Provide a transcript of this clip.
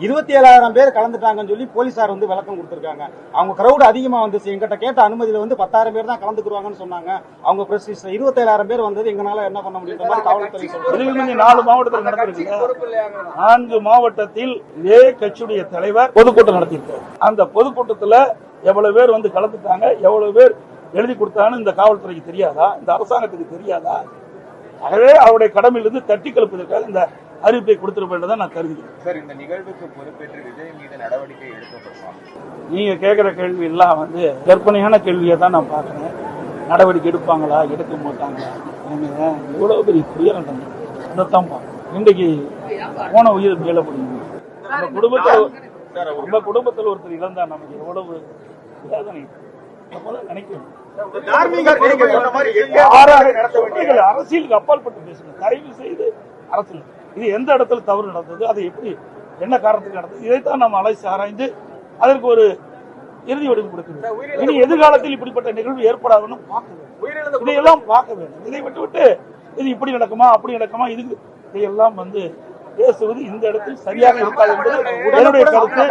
27,000 பேர் கலந்துட்டாங்கன்னு சொல்லி போலீசார் வந்து விளக்கம் கொடுத்திருக்காங்க. அவங்க கிரௌட் அதிகமா வந்துச்சு, எங்கிட்ட கேட்ட அனுமதியில வந்து 10,000 பேர் தான் கலந்துக்குவாங்கன்னு சொன்னாங்க. அவங்க பிரஸ் 27,000 பேர் வந்தது எங்களால என்ன பண்ண முடியும் மாதிரி காவல்துறை சொல்றாங்க. 4 மாவட்டத்தில் நடந்திருக்கு. 4 மாவட்டத்தில் இதே கட்சியுடைய தலைவர் பொதுக்கூட்டம் நடத்தியிருக்காரு. அந்த பொதுக்கூட்டத்தில் எவ்வளவு பேர் வந்து கலந்துட்டாங்க, எவ்வளவு பேர் எழுதி கொடுத்தாங்கன்னு இந்த காவல்துறைக்கு தெரியாதா, இந்த அரசாங்கத்துக்கு தெரியாதா? ஆகவே அவருடைய கடமையிலிருந்து தட்டி கலப்பதற்காக இந்த அறிவிப்பை கொடுத்திருப்பேன் நான் கருதுகிறேன். சார், இந்த நிகழ்வுக்கு பொறுப்பேற்று விஜய் மீது நடவடிக்கை எடுக்கப்படுமா? நீங்க கேட்கிற கேள்வி எல்லாம் வந்து கற்பனையான கேள்வியை தான் நான் பார்க்கிறேன். நடவடிக்கை எடுப்பாங்களா, எடுக்க மாட்டாங்களா? எவ்வளவு பெரிய புயல் நடந்தது, அதைத்தான் பார்க்கணும். இன்றைக்கு போன உயிர் மேல முடியும். நம்ம குடும்பத்தில் ஒருத்தர் இழந்தா நமக்கு எவ்வளவு வேதனை நினைக்கணும். அரசியலுக்கு அப்பாற்பட்டு பேசுங்க, தயவு செய்து அரசியல் இது எந்த இடத்துல தவறு நடந்தது, அதை எப்படி என்ன காரணத்துக்கு நடந்தது, இதைத்தான் நம்ம அலைசி ஆராய்ந்து அதற்கு ஒரு இறுதி வடிவு கொடுக்கணும். இனி எதிர்காலத்தில் இப்படிப்பட்ட நிகழ்வு ஏற்படாதுன்னு பார்க்க வேண்டும், இதையெல்லாம் பார்க்க வேண்டும். இதை விட்டு இது இப்படி நடக்குமா அப்படி நடக்குமா, இதுக்கு இதையெல்லாம் வந்து பேசுவது இந்த இடத்தில் சரியாக இருக்காது என்பது என்னுடைய கருத்து.